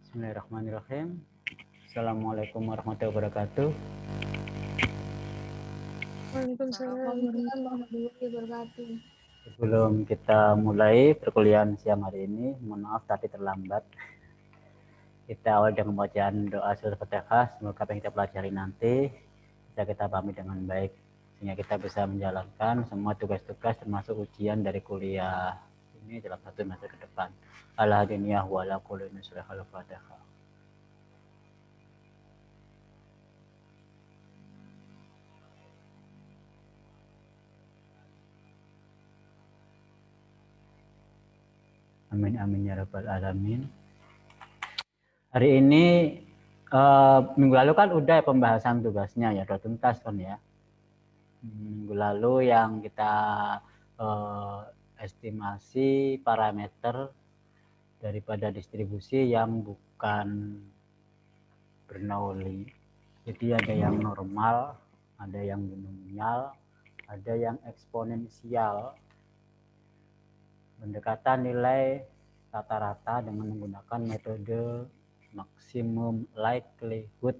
Bismillahirrahmanirrahim. Assalamualaikum warahmatullahi wabarakatuh. Waalaikumsalam warahmatullahi wabarakatuh. Sebelum kita mulai perkuliahan siang hari ini, mohon maaf tadi terlambat. Kita awal dengan pembacaan doa surat Fatihah. Semoga apa yang kita pelajari nanti bisa kita pahami dengan baik, sehingga kita bisa menjalankan semua tugas-tugas termasuk ujian dari kuliah ini dalam satu masa ke depan. Al-hadiniyah wa ala kulli nusrah al-Fatihah. Amin amin ya rabbal alamin. Hari ini minggu lalu kan udah pembahasan tugasnya ya, udah tuntas kan ya. Minggu lalu yang kita estimasi parameter daripada distribusi yang bukan Bernoulli. Jadi ada yang normal, ada yang binomial, ada yang eksponensial. Pendekatan nilai rata-rata dengan menggunakan metode maksimum likelihood.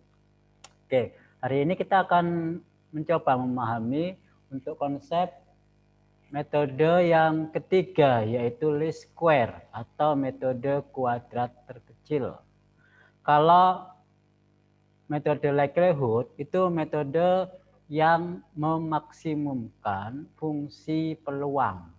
Oke, hari ini kita akan mencoba memahami untuk konsep metode yang ketiga, yaitu least square atau metode kuadrat terkecil. Kalau metode likelihood itu metode yang memaksimumkan fungsi peluang.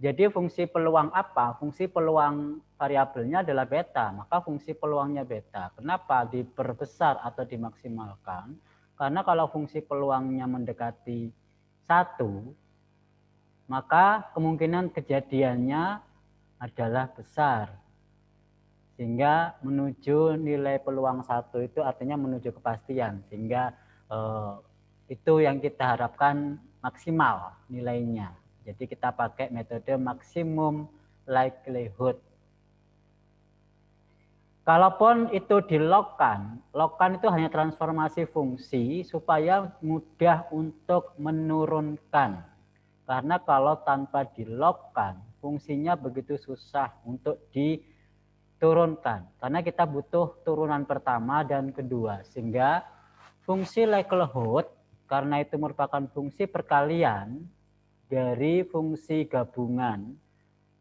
Jadi fungsi peluang apa? Fungsi peluang variabelnya adalah beta, maka fungsi peluangnya beta. Kenapa diperbesar atau dimaksimalkan? Karena kalau fungsi peluangnya mendekati 1, maka kemungkinan kejadiannya adalah besar. Sehingga menuju nilai peluang 1 itu artinya menuju kepastian. Sehingga itu yang kita harapkan maksimal nilainya. Jadi kita pakai metode maksimum likelihood. Kalaupun itu dilogkan, logkan itu hanya transformasi fungsi supaya mudah untuk menurunkan. Karena kalau tanpa dilogkan, fungsinya begitu susah untuk diturunkan. Karena kita butuh turunan pertama dan kedua. Sehingga fungsi likelihood, karena itu merupakan fungsi perkalian dari fungsi gabungan.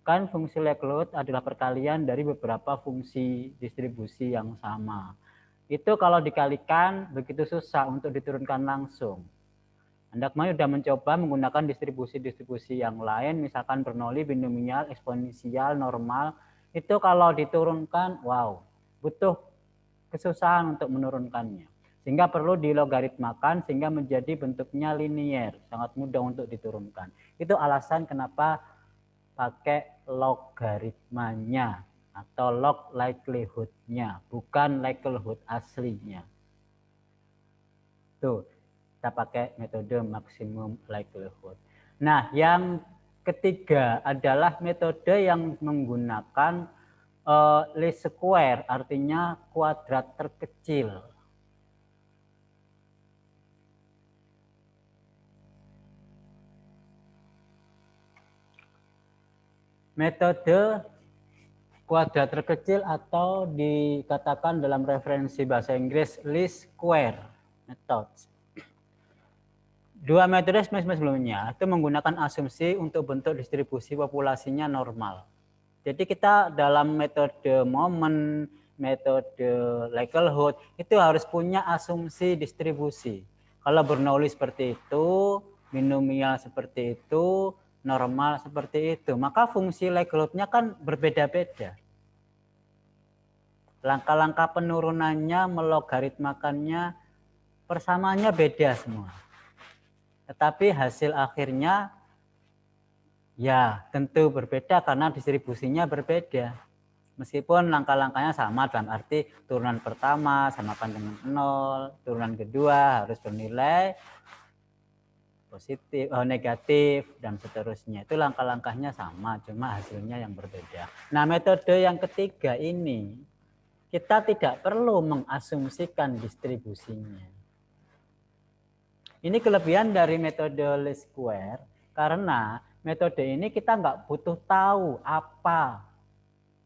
Kan fungsi likelihood adalah perkalian dari beberapa fungsi distribusi yang sama. Itu kalau dikalikan begitu susah untuk diturunkan langsung. Anda kemarin sudah mencoba menggunakan distribusi-distribusi yang lain, misalkan Bernoulli, binomial, eksponensial, normal. Itu kalau diturunkan, wow, butuh kesusahan untuk menurunkannya. Sehingga perlu dilogaritmakan sehingga menjadi bentuknya linier, sangat mudah untuk diturunkan. Itu alasan kenapa pakai logaritmanya atau log likelihood-nya, bukan likelihood aslinya. Tuh, kita pakai metode maksimum likelihood. Nah, yang ketiga adalah metode yang menggunakan least square, artinya kuadrat terkecil. Metode kuadrat terkecil atau dikatakan dalam referensi bahasa Inggris least square methods. Dua metode sebelumnya itu menggunakan asumsi untuk bentuk distribusi populasinya normal. Jadi kita dalam metode momen, metode likelihood itu harus punya asumsi distribusi. Kalau Bernoulli seperti itu, binomial seperti itu, normal seperti itu, maka fungsi likelihood-nya kan berbeda-beda. Langkah-langkah penurunannya, melogaritmakannya, persamaannya beda semua. Tetapi hasil akhirnya ya tentu berbeda karena distribusinya berbeda. Meskipun langkah-langkahnya sama dalam arti turunan pertama samakan dengan 0, turunan kedua harus bernilai positif, negatif, dan seterusnya. Itu langkah-langkahnya sama, cuma hasilnya yang berbeda. Nah, metode yang ketiga ini, kita tidak perlu mengasumsikan distribusinya. Ini kelebihan dari metode least square, karena metode ini kita nggak butuh tahu apa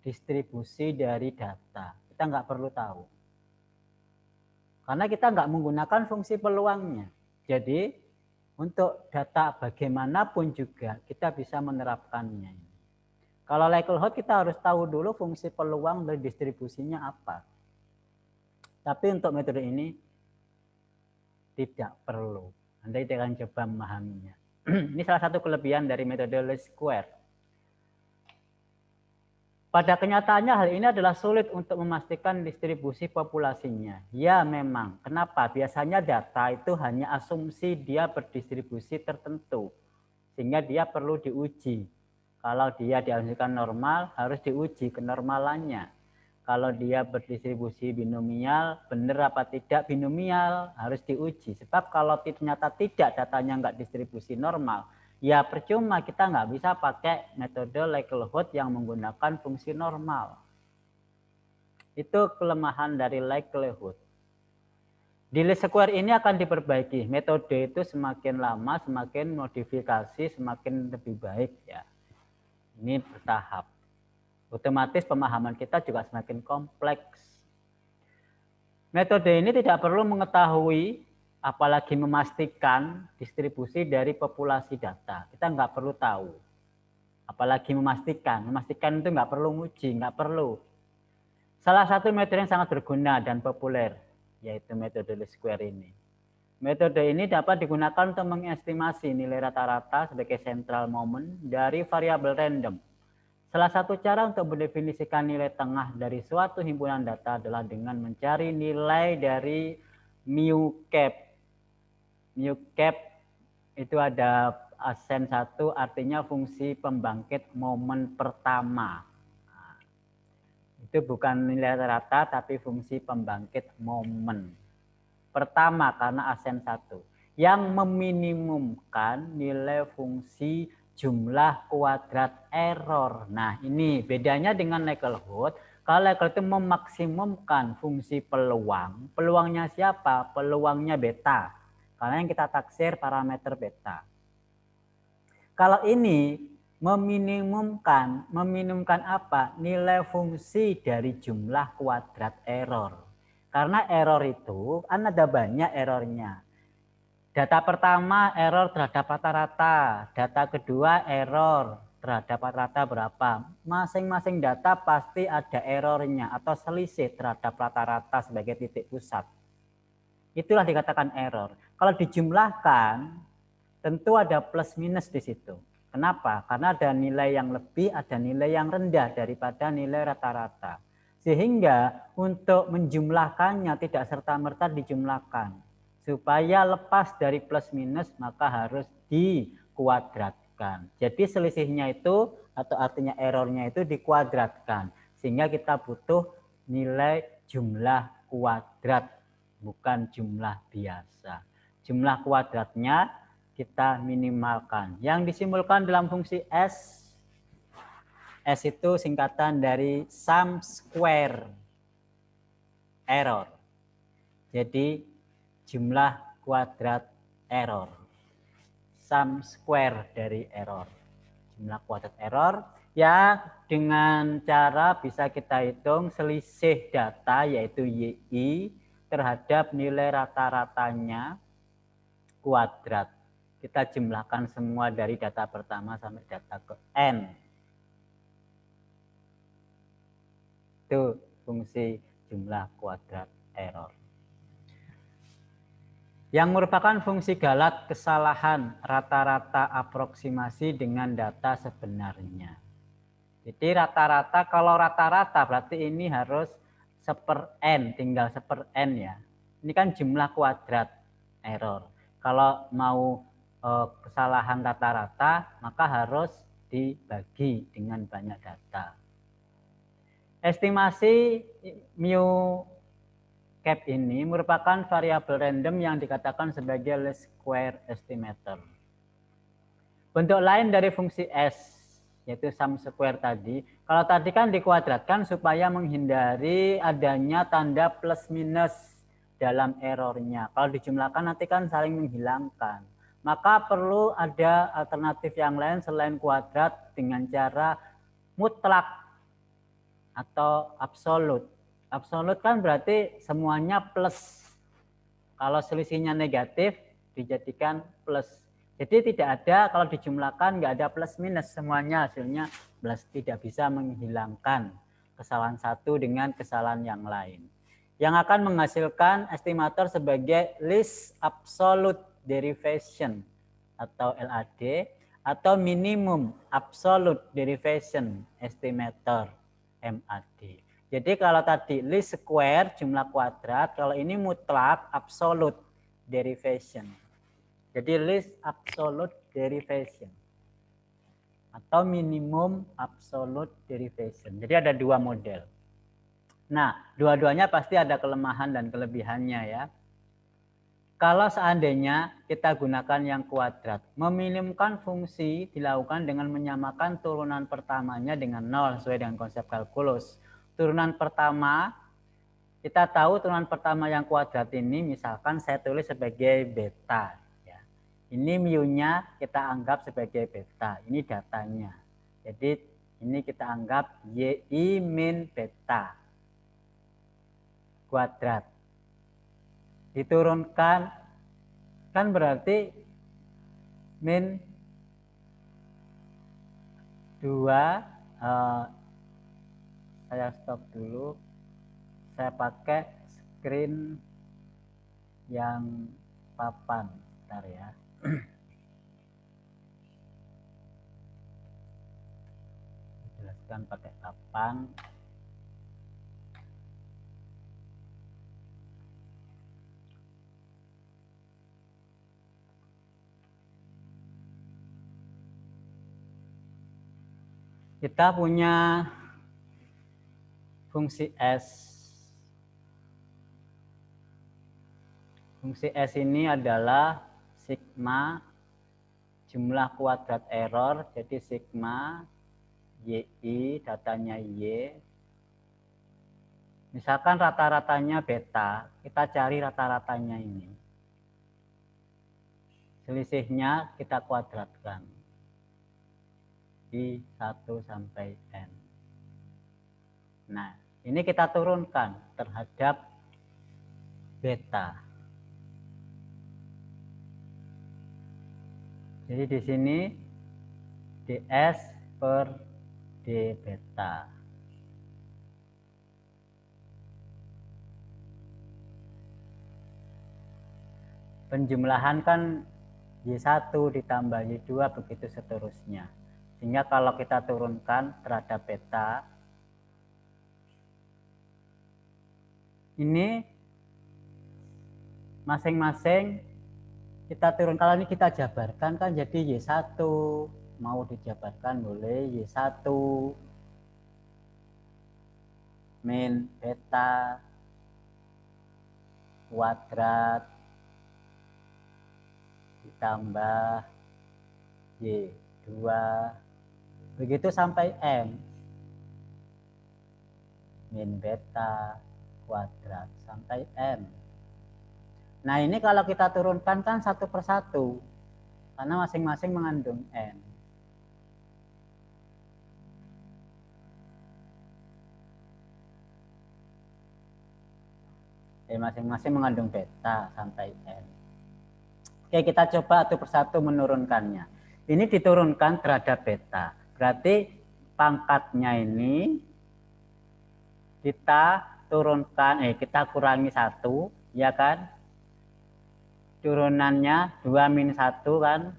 distribusi dari data. Kita nggak perlu tahu. Karena kita nggak menggunakan fungsi peluangnya. Jadi untuk data bagaimanapun juga kita bisa menerapkannya. Kalau likelihood kita harus tahu dulu fungsi peluang dan distribusinya apa. Tapi untuk metode ini tidak perlu. Anda tidak akan coba memahaminya. Ini salah satu kelebihan dari metode least square. Pada kenyataannya hal ini adalah sulit untuk memastikan distribusi populasinya. Ya memang. Kenapa? Biasanya data itu hanya asumsi dia berdistribusi tertentu. Sehingga dia perlu diuji. Kalau dia diasumsikan normal, harus diuji kenormalannya. Kalau dia berdistribusi binomial, benar apa tidak binomial, harus diuji. Sebab kalau ternyata tidak, datanya nggak distribusi normal, ya percuma, kita nggak bisa pakai metode likelihood yang menggunakan fungsi normal. Itu kelemahan dari likelihood. Di least square ini akan diperbaiki. Metode itu semakin lama, semakin modifikasi, semakin lebih baik ya. Ini bertahap. Otomatis pemahaman kita juga semakin kompleks. Metode ini tidak perlu mengetahui, apalagi memastikan distribusi dari populasi data. Kita nggak perlu tahu. Apalagi memastikan. Memastikan itu nggak perlu nguji, nggak perlu. Salah satu metode yang sangat berguna dan populer, yaitu metode least square ini. Metode ini dapat digunakan untuk mengestimasi nilai rata-rata sebagai central moment dari variabel random. Salah satu cara untuk mendefinisikan nilai tengah dari suatu himpunan data adalah dengan mencari nilai dari mu cap. Mu cap itu ada asen 1, artinya fungsi pembangkit momen pertama. Nah, itu bukan nilai rata, tapi fungsi pembangkit momen pertama karena asen 1. Yang meminimumkan nilai fungsi jumlah kuadrat error. Nah, ini bedanya dengan likelihood. Kalau likelihood itu memaksimumkan fungsi peluang. Peluangnya siapa? Peluangnya beta. Karena yang kita taksir parameter beta. Kalau ini meminimumkan apa? Nilai fungsi dari jumlah kuadrat error. Karena error itu kan ada banyak errornya. Data pertama error terhadap rata-rata, data kedua error terhadap rata-rata berapa. Masing-masing data pasti ada errornya atau selisih terhadap rata-rata sebagai titik pusat. Itulah dikatakan error. Kalau dijumlahkan, tentu ada plus minus di situ. Kenapa? Karena ada nilai yang lebih, ada nilai yang rendah daripada nilai rata-rata. Sehingga untuk menjumlahkannya tidak serta-merta dijumlahkan. Supaya lepas dari plus minus maka harus dikuadratkan. Jadi selisihnya itu atau artinya errornya itu dikuadratkan. Sehingga kita butuh nilai jumlah kuadrat, bukan jumlah biasa. Jumlah kuadratnya kita minimalkan. Yang disimbolkan dalam fungsi S. S itu singkatan dari sum square error. Jadi jumlah kuadrat error. Sum square dari error. Jumlah kuadrat error ya dengan cara bisa kita hitung selisih data yaitu YI terhadap nilai rata-ratanya kuadrat. Kita jumlahkan semua dari data pertama sampai data ke N. Itu fungsi jumlah kuadrat error. Yang merupakan fungsi Galat kesalahan rata-rata aproksimasi dengan data sebenarnya. Jadi rata-rata, kalau rata-rata berarti ini harus seper N, tinggal seper N ya. Ini kan jumlah kuadrat error. Kalau mau kesalahan rata-rata, maka harus dibagi dengan banyak data. Estimasi mu cap ini merupakan variabel random yang dikatakan sebagai least square estimator. Bentuk lain dari fungsi S, yaitu sum square tadi. Kalau tadi kan dikuadratkan supaya menghindari adanya tanda plus minus dalam errornya. Kalau dijumlahkan nanti kan saling menghilangkan. Maka perlu ada alternatif yang lain selain kuadrat dengan cara mutlak. atau absolut. Absolut kan berarti semuanya plus. Kalau selisihnya negatif dijadikan plus. Jadi tidak ada, kalau dijumlahkan nggak ada plus minus, semuanya hasilnya plus. Tidak bisa menghilangkan kesalahan satu dengan kesalahan yang lain. Yang akan menghasilkan estimator sebagai least absolute derivation atau LAD atau minimum absolute derivation estimator MAD. Jadi kalau tadi least square jumlah kuadrat, kalau ini mutlak absolute derivation. Jadi least absolute derivation atau minimum absolute derivation. Jadi ada dua model. Nah, dua-duanya pasti ada kelemahan dan kelebihannya ya. Kalau seandainya kita gunakan yang kuadrat, meminimumkan fungsi dilakukan dengan menyamakan turunan pertamanya dengan 0 sesuai dengan konsep kalkulus. Turunan pertama, kita tahu turunan pertama yang kuadrat ini misalkan saya tulis sebagai beta. Ya. Ini mu-nya kita anggap sebagai beta, ini datanya. Jadi ini kita anggap yi min beta kuadrat. Diturunkan kan berarti min 2, saya stop dulu, saya pakai screen yang papan, bentar ya. Jelaskan pakai papan. Kita punya fungsi S. Fungsi S ini adalah sigma jumlah kuadrat error, jadi sigma yi, datanya y. Misalkan rata-ratanya beta, kita cari rata-ratanya ini. Selisihnya kita kuadratkan di 1 sampai n. Nah, ini kita turunkan terhadap beta. Jadi di sini ds per d beta. Penjumlahan kan Y1 ditambah Y2 begitu seterusnya. Sehingga kalau kita turunkan terhadap beta, ini masing-masing kita turun. Kalau ini kita jabarkan kan jadi Y1. Mau dijabarkan boleh Y1 min beta kuadrat ditambah Y2 begitu sampai M min beta kuadrat sampai M. Nah ini kalau kita turunkan kan satu per satu karena masing-masing mengandung N. Masing-masing mengandung beta sampai N. Oke, kita coba satu persatu menurunkannya. Ini diturunkan terhadap beta. Berarti pangkatnya ini kita turunkan, kita kurangi 1, ya kan? Turunannya 2 min 1 kan?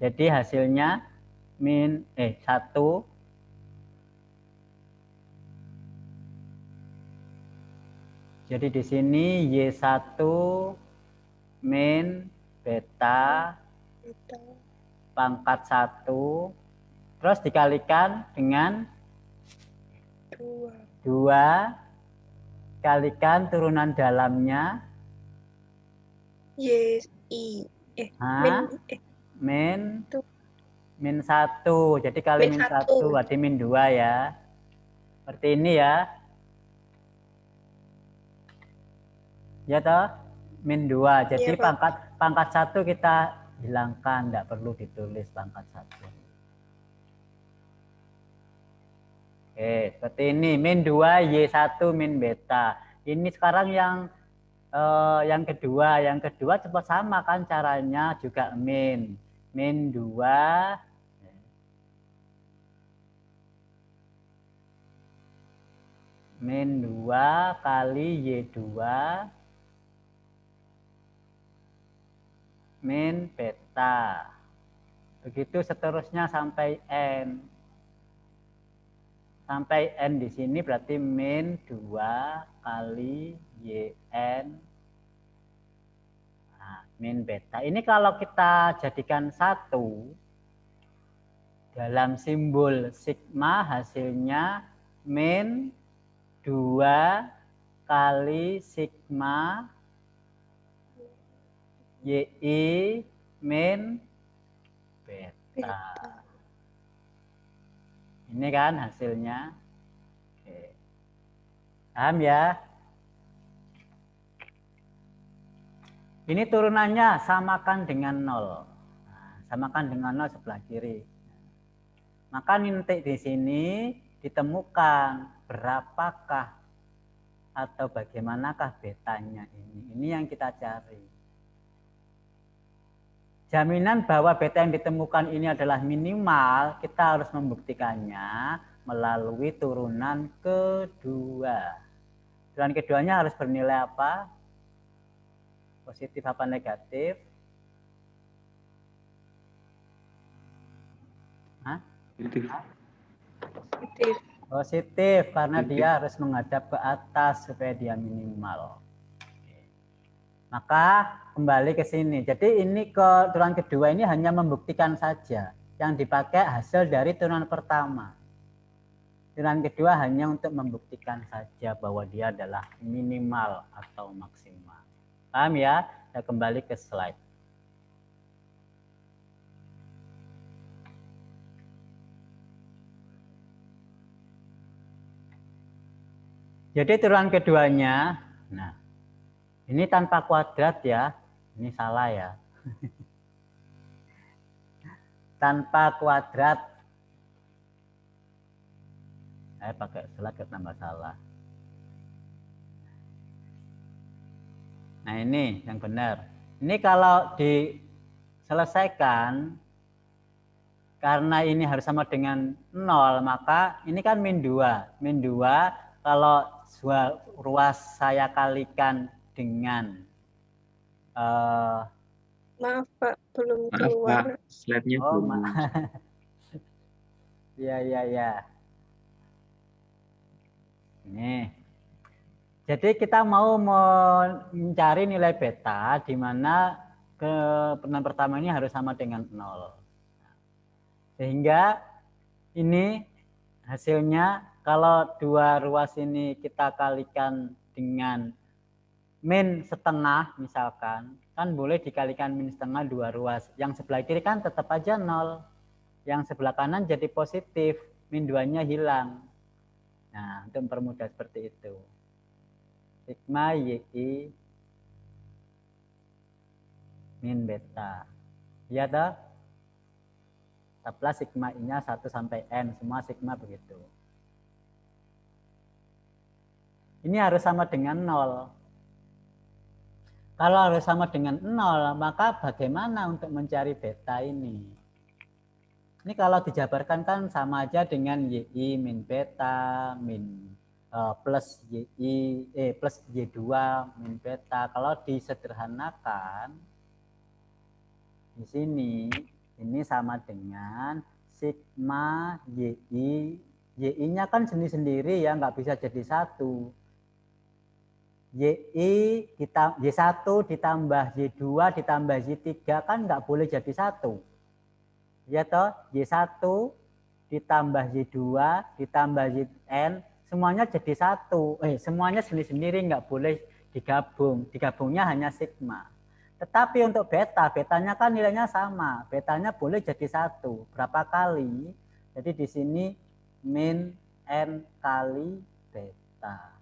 Jadi hasilnya min 1. Jadi di sini Y1 min beta pangkat 1 terus dikalikan dengan 2 kalikan turunan dalamnya min 1. Jadi kali min 1 berarti min 2 ya. Seperti ini ya. Ya toh? Min 2. Jadi ya, pangkat 1 kita hilangkan, tidak perlu ditulis pangkat 1. Seperti ini. Min 2 Y1 min beta. Ini sekarang yang kedua. Yang kedua cepat sama kan caranya juga min. Min 2 min 2 kali Y2 min beta. Begitu seterusnya sampai N. Sampai N di sini berarti min 2 kali YN min beta. Ini kalau kita jadikan satu, dalam simbol sigma hasilnya min 2 kali sigma YI min beta. Ini kan hasilnya. Oke. Paham ya? Ini turunannya samakan dengan 0. Nah, samakan dengan 0 sebelah kiri. Maka titik di sini ditemukan berapakah atau bagaimanakah betanya ini. Ini yang kita cari. Jaminan bahwa beta yang ditemukan ini adalah minimal, kita harus membuktikannya melalui turunan kedua. Turunan keduanya harus bernilai apa? Positif apa negatif? Hah? Positif. Positif, karena dia harus menghadap ke atas supaya dia minimal. Maka kembali ke sini. Jadi ini ke turunan kedua ini hanya membuktikan saja. Yang dipakai hasil dari turunan pertama. Turunan kedua hanya untuk membuktikan saja bahwa dia adalah minimal atau maksimal. Paham ya? Kita kembali ke slide. Jadi turunan keduanya, nah ini tanpa kuadrat ya, ini salah ya. Tanpa kuadrat, saya pakai slide tambah salah. Nah ini yang benar. Ini kalau diselesaikan, karena ini harus sama dengan 0, maka ini kan min 2. Min 2 kalau ruas saya kalikan dengan Maaf Pak, belum keluar. Slide-nya belum. Ya. Nih. Jadi kita mau mencari nilai beta di mana pertemuan pertama ini harus sama dengan 0. Sehingga ini hasilnya kalau dua ruas ini kita kalikan dengan min setengah misalkan, kan boleh dikalikan min setengah dua ruas. Yang sebelah kiri kan tetap aja 0. Yang sebelah kanan jadi positif, min 2-nya hilang. Nah, untuk mempermudah seperti itu. Sigma YI min beta. Iya toh? Tetaplah sigma I-nya 1 sampai N, semua sigma begitu. Ini harus sama dengan 0. Kalau harus sama dengan 0, maka bagaimana untuk mencari beta ini? Ini kalau dijabarkan kan sama aja dengan YI min beta min plus Y2 min beta. Kalau disederhanakan di sini ini sama dengan sigma YI. YI-nya kan sendiri-sendiri ya, nggak bisa jadi satu. Y1 ditambah Y2 ditambah Y3 kan nggak boleh jadi satu. Ya toh, Y1 ditambah Y2 ditambah YN semuanya jadi satu. Semuanya sendiri-sendiri nggak boleh digabung. Digabungnya hanya sigma. Tetapi untuk beta, betanya kan nilainya sama. Betanya boleh jadi satu. Berapa kali? Jadi di sini min N kali beta.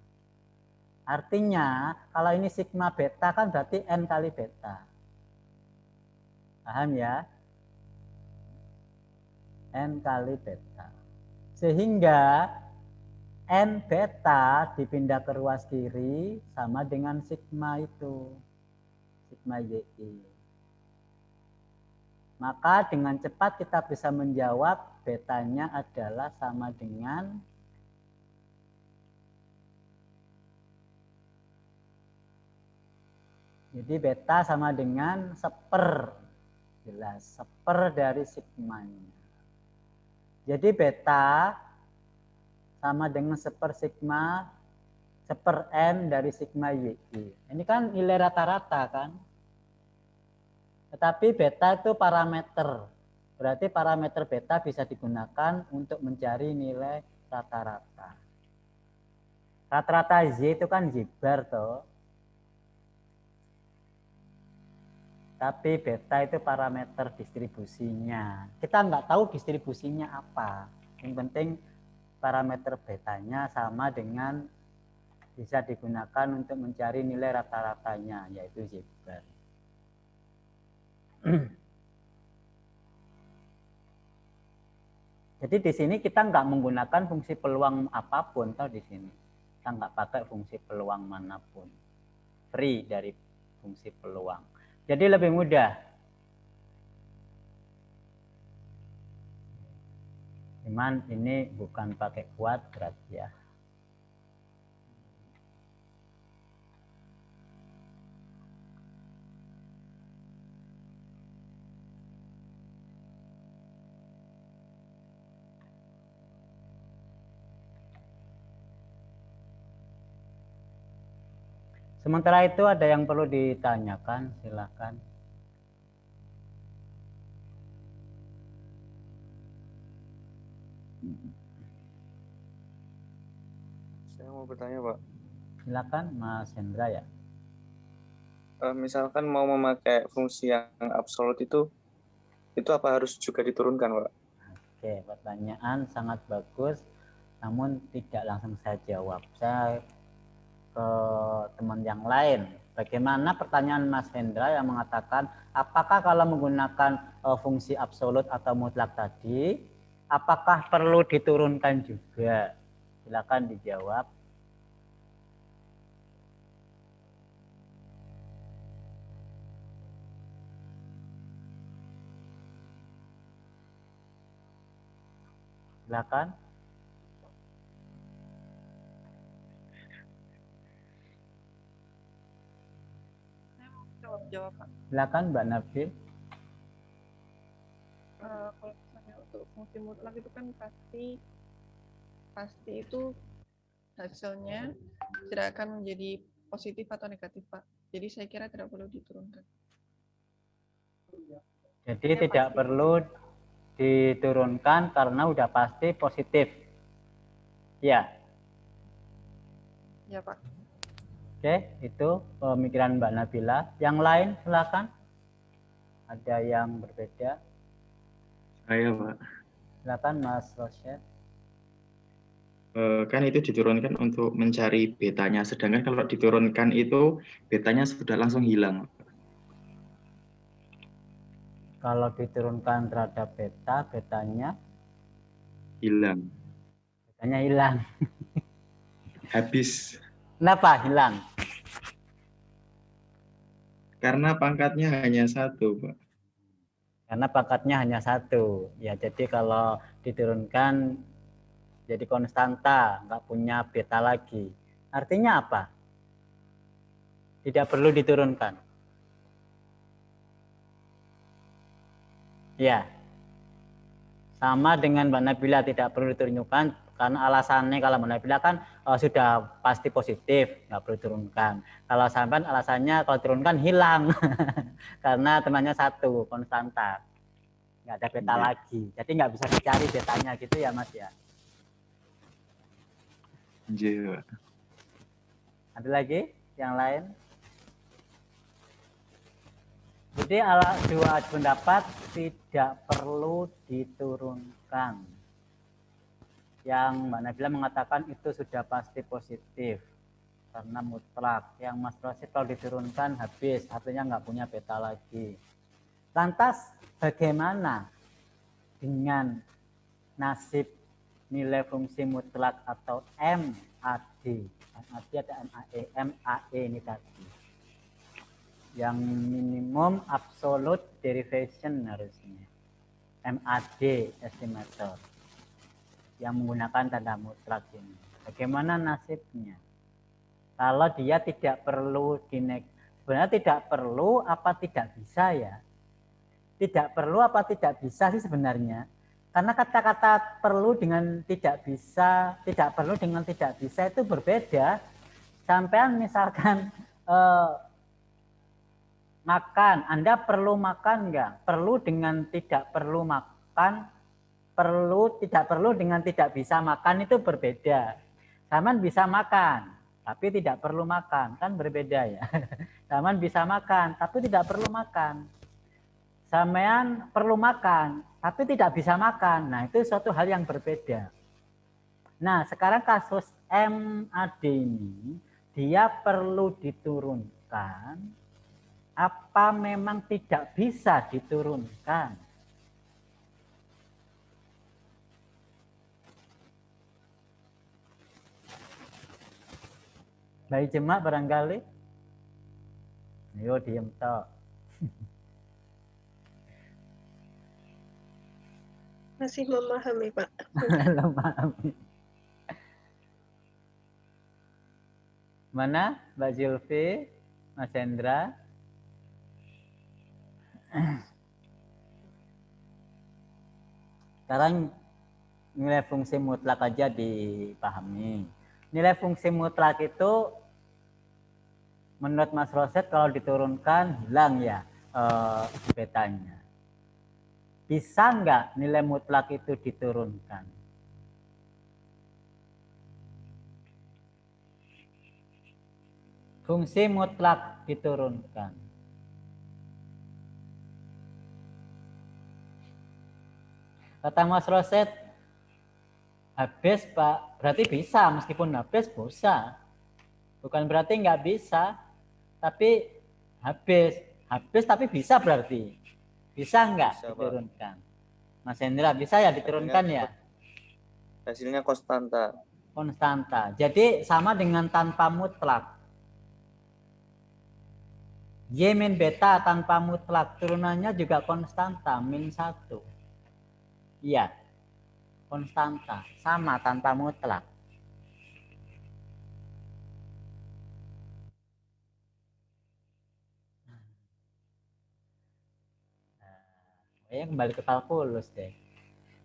Artinya kalau ini sigma beta kan berarti N kali beta. Paham ya? N kali beta. Sehingga N beta dipindah ke ruas kiri sama dengan sigma itu. Sigma YI. Maka dengan cepat kita bisa menjawab betanya adalah sama dengan jadi beta sama dengan seper. Jelas, seper dari sigmanya. Jadi beta sama dengan seper sigma, seper N dari sigma YI. Ini kan nilai rata-rata kan. Tetapi beta itu parameter. Berarti parameter beta bisa digunakan untuk mencari nilai rata-rata. Rata-rata Z itu kan Z-bar toh. Tapi beta itu parameter distribusinya. Kita nggak tahu distribusinya apa. Yang penting parameter betanya sama dengan bisa digunakan untuk mencari nilai rata-ratanya, yaitu Z-bar. Jadi di sini kita nggak menggunakan fungsi peluang apapun, toh di sini kita nggak pakai fungsi peluang manapun, free dari fungsi peluang. Jadi lebih mudah. Cuman ini bukan pakai kuadrat ya. Sementara itu ada yang perlu ditanyakan, silakan. Saya mau bertanya, Pak. Silakan Mas Hendra ya. Misalkan mau memakai fungsi yang absolut itu apa harus juga diturunkan, Pak? Oke, pertanyaan sangat bagus, namun tidak langsung saya jawab. Saya ke teman yang lain. Bagaimana pertanyaan Mas Hendra yang mengatakan apakah kalau menggunakan fungsi absolut atau mutlak tadi, apakah perlu diturunkan juga? Silakan dijawab. Silakan. Saya mau jawab Pak. Silakan Mbak Nabil. Kalau misalnya untuk fungsi mutlak itu kan pasti itu hasilnya tidak akan menjadi positif atau negatif, Pak. Jadi saya kira tidak perlu diturunkan. Jadi ya, tidak perlu diturunkan karena udah pasti positif. Ya. Ya, Pak. Oke, itu pemikiran Mbak Nabila. Yang lain silakan. Ada yang berbeda? Saya, Pak. Silakan Mas Rosyad. Kan itu diturunkan untuk mencari betanya, sedangkan kalau diturunkan itu betanya sudah langsung hilang. Kalau diturunkan terhadap beta, betanya hilang. Betanya hilang. Habis. Kenapa hilang? Karena pangkatnya hanya 1, Pak. Karena pangkatnya hanya 1. Ya, jadi kalau diturunkan jadi konstanta, nggak punya beta lagi. Artinya apa? Tidak perlu diturunkan. Ya. Sama dengan Mbak Nabila tidak perlu diturunkan karena alasannya kalau Mbak Nabila kan sudah pasti positif, nggak perlu diturunkan. Kalau sampai alasannya kalau diturunkan hilang karena temannya 1, konstanta. Nggak ada beta lagi. Jadi nggak bisa dicari betanya gitu ya Mas ya. Iya. Ada lagi yang lain? Jadi dua pendapat tidak perlu diturunkan. Yang Mbak Nabila mengatakan itu sudah pasti positif karena mutlak. Yang Mas Rosid kalau diturunkan habis, artinya nggak punya beta lagi. Lantas bagaimana dengan nasib nilai fungsi mutlak atau MAD. MAD ada MAE, MAE ini tadi. Yang minimum absolute derivation harusnya. MAD estimator. Yang menggunakan tanda mutlak ini. Bagaimana nasibnya? Kalau dia tidak perlu sebenarnya tidak perlu apa tidak bisa ya? Tidak perlu apa tidak bisa sih sebenarnya? Karena kata-kata perlu dengan tidak bisa, tidak perlu dengan tidak bisa itu berbeda. Sampean misalkan makan, Anda perlu makan enggak? Perlu dengan tidak perlu makan, perlu tidak perlu dengan tidak bisa makan itu berbeda. Sampean bisa makan, tapi tidak perlu makan, kan berbeda ya. Sampean bisa makan, tapi tidak perlu makan. Sampean perlu makan, tapi tidak bisa makan. Nah, itu suatu hal yang berbeda. Nah, sekarang kasus MAD ini, dia perlu diturunkan, apa memang tidak bisa diturunkan? Baik jemaah barangkali? Yo, diem tok. Masih memahami, Pak. Memahami. Mana Mbak Zulfi, Mas Hendra? Sekarang nilai fungsi mutlak aja dipahami. Nilai fungsi mutlak itu menurut Mas Roset kalau diturunkan hilang ya betanya. Bisa nggak nilai mutlak itu diturunkan? Fungsi mutlak diturunkan. Kata Mas Roset, habis Pak, berarti bisa, meskipun habis bisa. Bukan berarti nggak bisa, tapi habis. Habis tapi bisa berarti. Bisa nggak Bisa, Pak. diturunkan? Mas Hendra, bisa ya diturunkan ya? Hasilnya konstanta. Konstanta. Jadi sama dengan tanpa mutlak. Y min beta tanpa mutlak. Turunannya juga konstanta, min 1. Iya. Konstanta. Sama tanpa mutlak. Saya kembali ke kalkulus deh.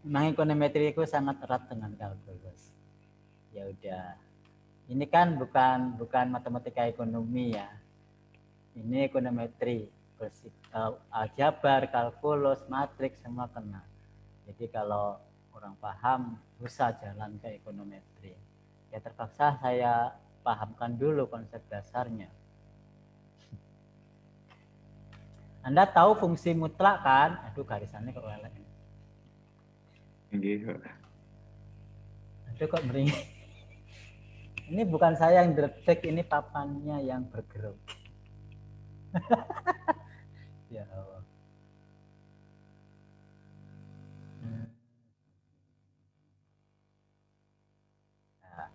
Memang ekonometri itu sangat erat dengan kalkulus. Ya udah. Ini kan bukan matematika ekonomi ya. Ini ekonometri, aljabar, kalkulus, matriks semua kena. Jadi kalau orang paham susah jalan ke ekonometri. Ya terpaksa saya pahamkan dulu konsep dasarnya. Anda tahu fungsi mutlak kan? Aduh garisannya kok lelek. Aduh kok meringis. Ini bukan saya yang detek, ini papannya yang bergerak. Ya Allah. Nah,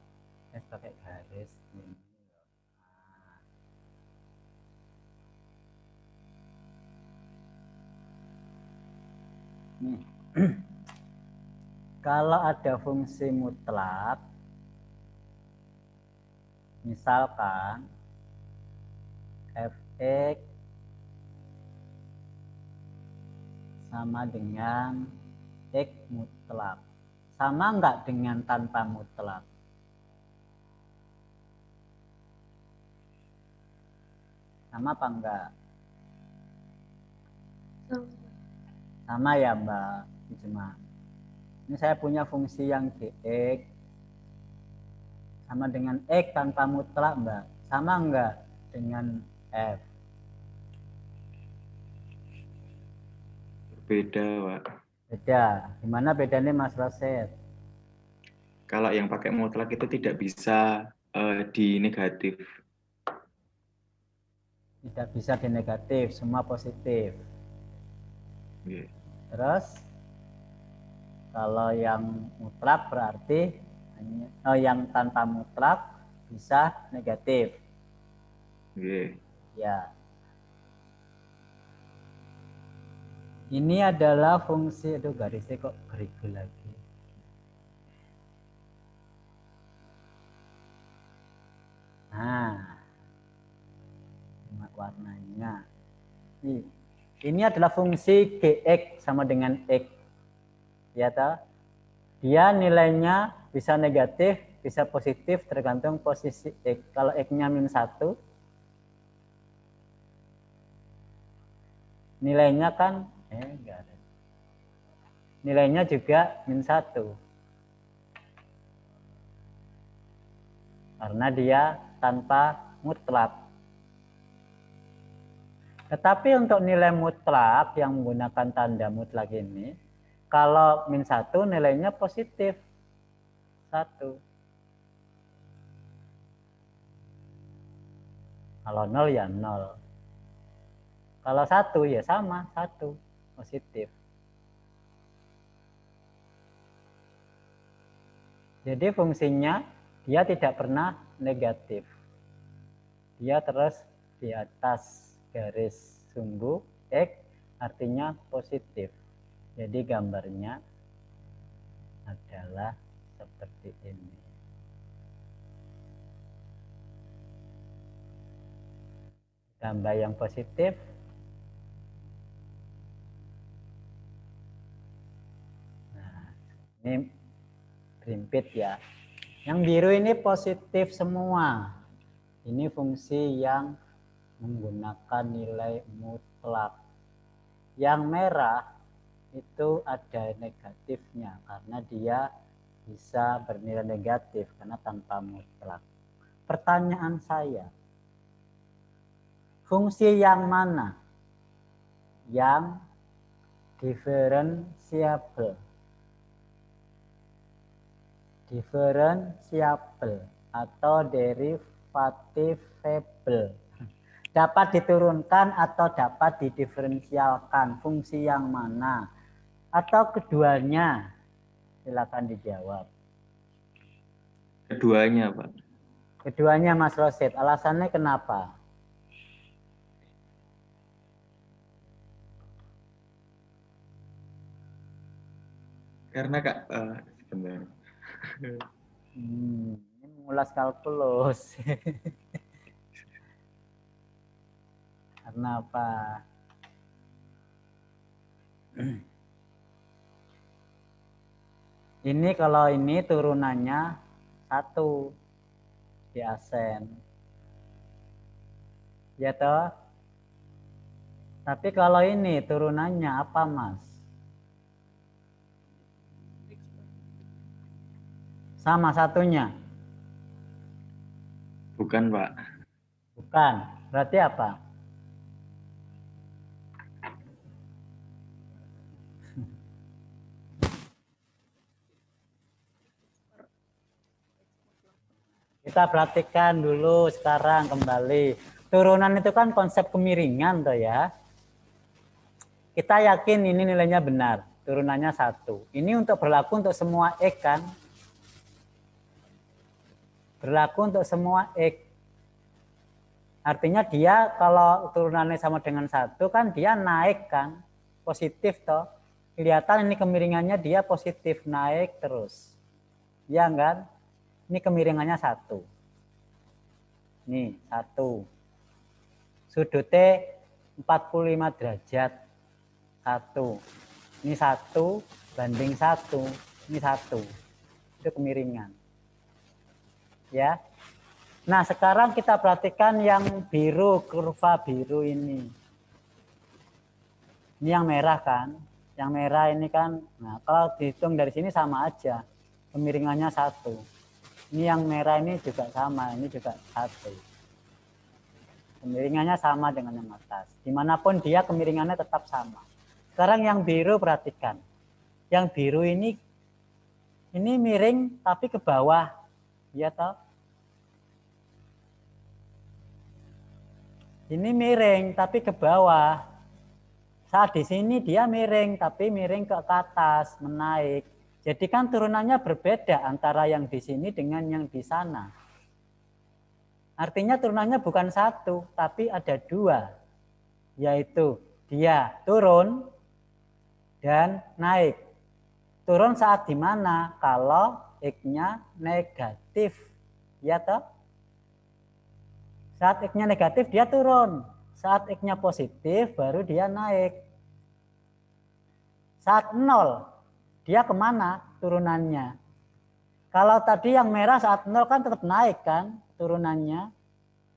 saya pakai garis ini. Nih. Kalau ada fungsi mutlak, misalkan fx sama dengan x mutlak, sama enggak dengan tanpa mutlak? Sama apa enggak? Sama ya Mbak Ijma. Ini saya punya fungsi yang dx sama dengan x tanpa mutlak Mbak. Sama enggak dengan f? Berbeda, Pak. Beda. Gimana bedanya Mas Roset? Kalau yang pakai mutlak itu tidak bisa di negatif. Tidak bisa di negatif, semua positif. Yeah. Terus Kalau yang mutlak berarti yang tanpa mutlak bisa negatif. Oke. Ya. Ini adalah fungsi, aduh garisnya kok kerigil lagi. Nah, warnanya. Ini adalah fungsi Gx sama dengan X. Ya toh? Dia nilainya bisa negatif, bisa positif tergantung posisi X. Kalau X-nya -1, nilainya kan enggak ada. Nilainya juga -1. Karena dia tanpa mutlak. Tetapi untuk nilai mutlak yang menggunakan tanda mutlak ini, kalau -1 nilainya positif 1. Kalau 0 ya 0. Kalau 1 ya sama, 1 positif. Jadi fungsinya dia tidak pernah negatif. Dia terus di atas garis sumbu X artinya positif. Jadi gambarnya adalah seperti ini. Gambar yang positif. Nah, ini berimpit ya. Yang biru ini positif semua. Ini fungsi yang menggunakan nilai mutlak. Yang merah itu ada negatifnya karena dia bisa bernilai negatif karena tanpa mutlak. Pertanyaan saya, fungsi yang mana yang diferensiabel? Diferensiabel atau derivativable. Dapat diturunkan atau dapat didiferensialkan. Fungsi yang mana? Atau keduanya? Silakan dijawab. Keduanya, Pak. Keduanya, Mas Rosid. Alasannya kenapa? Karena Kak, sebentar. Ini mengulas kalkulus. Karena apa? Ini kalau ini turunannya 1 di asen. Ya toh? Tapi kalau ini turunannya apa, Mas? Sama satunya? Bukan, Pak. Bukan. Berarti apa? Kita perhatikan dulu sekarang kembali. Turunan itu kan konsep kemiringan toh ya. Kita yakin ini nilainya benar. Turunannya 1. Ini untuk berlaku untuk semua X kan? Berlaku untuk semua X. Artinya dia kalau turunannya sama dengan 1 kan dia naik kan? Positif toh. Kelihatan ini kemiringannya dia positif naik terus. Ya kan? Ini kemiringannya 1. Nih 1. Sudutnya 45 derajat. 1. Ini 1 banding 1. Ini 1. Itu kemiringan. Ya. Nah, sekarang kita perhatikan yang biru, kurva biru ini. Ini yang merah kan? Yang merah ini kan, nah kalau dihitung dari sini sama aja. Kemiringannya 1. Ini yang merah ini juga sama, ini juga 1. Kemiringannya sama dengan yang atas. Dimanapun dia kemiringannya tetap sama. Sekarang yang biru perhatikan. Yang biru ini miring tapi ke bawah. Ya toh? Ini miring tapi ke bawah. Saat di sini dia miring tapi miring ke atas, menaik. Jadi kan turunannya berbeda antara yang di sini dengan yang di sana. Artinya turunannya bukan satu, tapi ada dua. Yaitu dia turun dan naik. Turun saat di mana? Kalau X-nya negatif. Ya toh? Saat X-nya negatif dia turun. Saat X-nya positif baru dia naik. Saat 0 dia kemana turunannya? Kalau tadi yang merah saat 0 kan tetap naik kan turunannya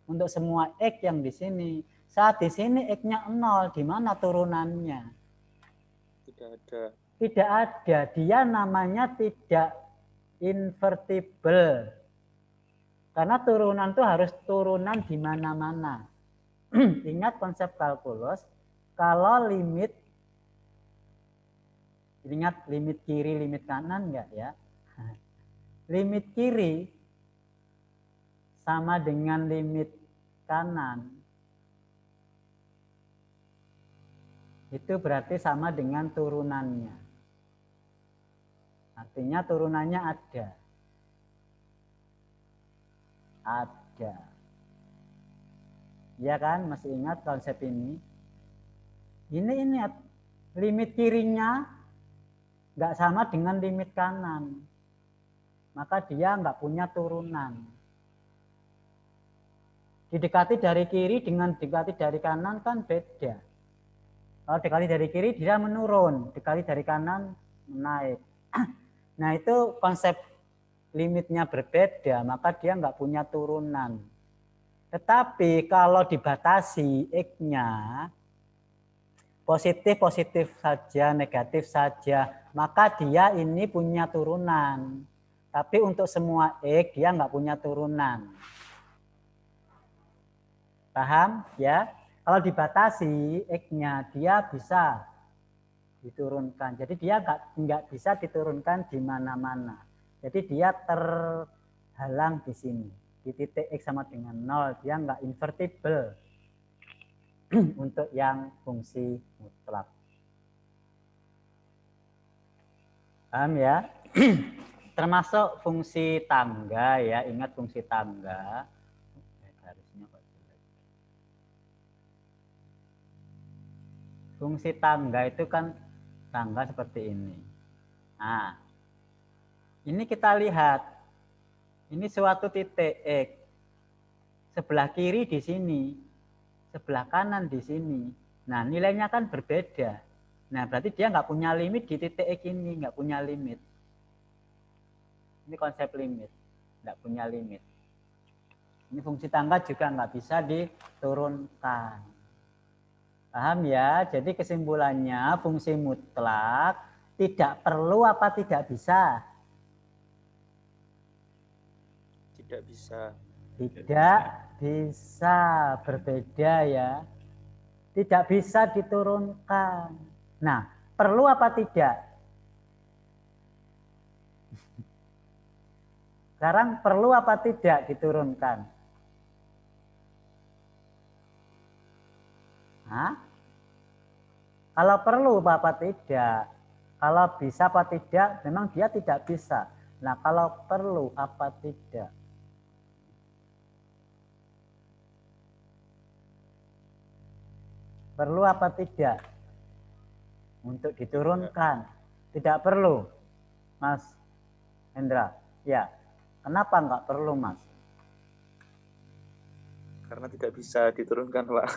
untuk semua X yang di sini. Saat di sini X-nya 0, di mana turunannya? Tidak ada. Tidak ada, dia namanya tidak invertible. Karena turunan itu harus turunan di mana-mana. Ingat konsep kalkulus, kalau limit, ingat limit kiri, limit kanan enggak ya? Limit kiri sama dengan limit kanan. Itu berarti sama dengan turunannya. Artinya turunannya ada. Ada. Ya kan, masih ingat konsep ini? Ini limit kirinya nggak sama dengan limit kanan. Maka dia nggak punya turunan. Didekati dari kiri dengan didekati dari kanan kan beda. Kalau dikali dari kiri dia menurun, dikali dari kanan menaik. Nah itu konsep limitnya berbeda, maka dia nggak punya turunan. Tetapi kalau dibatasi X-nya positif saja, negatif saja, maka dia ini punya turunan. Tapi untuk semua X dia nggak punya turunan. Paham ya? Kalau dibatasi X-nya dia bisa diturunkan. Jadi dia nggak bisa diturunkan di mana-mana. Jadi dia terhalang di sini. Di titik X sama dengan 0. Dia nggak invertible untuk yang fungsi mutlak. Paham ya? Termasuk fungsi tangga ya. Ingat fungsi tangga. Fungsi tangga itu kan tangga seperti ini. Nah, ini kita lihat. Ini suatu titik X. Sebelah kiri di sini. Sebelah kanan di sini. Nah, nilainya kan berbeda. Nah, berarti dia nggak punya limit di titik X ini. Nggak punya limit. Ini konsep limit. Nggak punya limit. Ini fungsi tangga juga nggak bisa diturunkan. Paham ya? Jadi kesimpulannya fungsi mutlak tidak perlu apa tidak bisa? Tidak bisa. Tidak bisa, berbeda ya. Tidak bisa diturunkan. Nah, perlu apa tidak? Sekarang perlu apa tidak diturunkan? Hah? Kalau perlu apa tidak? Kalau bisa apa tidak? Memang dia tidak bisa. Nah, kalau perlu apa tidak? Perlu apa tidak? Untuk diturunkan. Tidak perlu, Mas Hendra. Ya, kenapa enggak perlu, Mas? Karena tidak bisa diturunkan, Pak.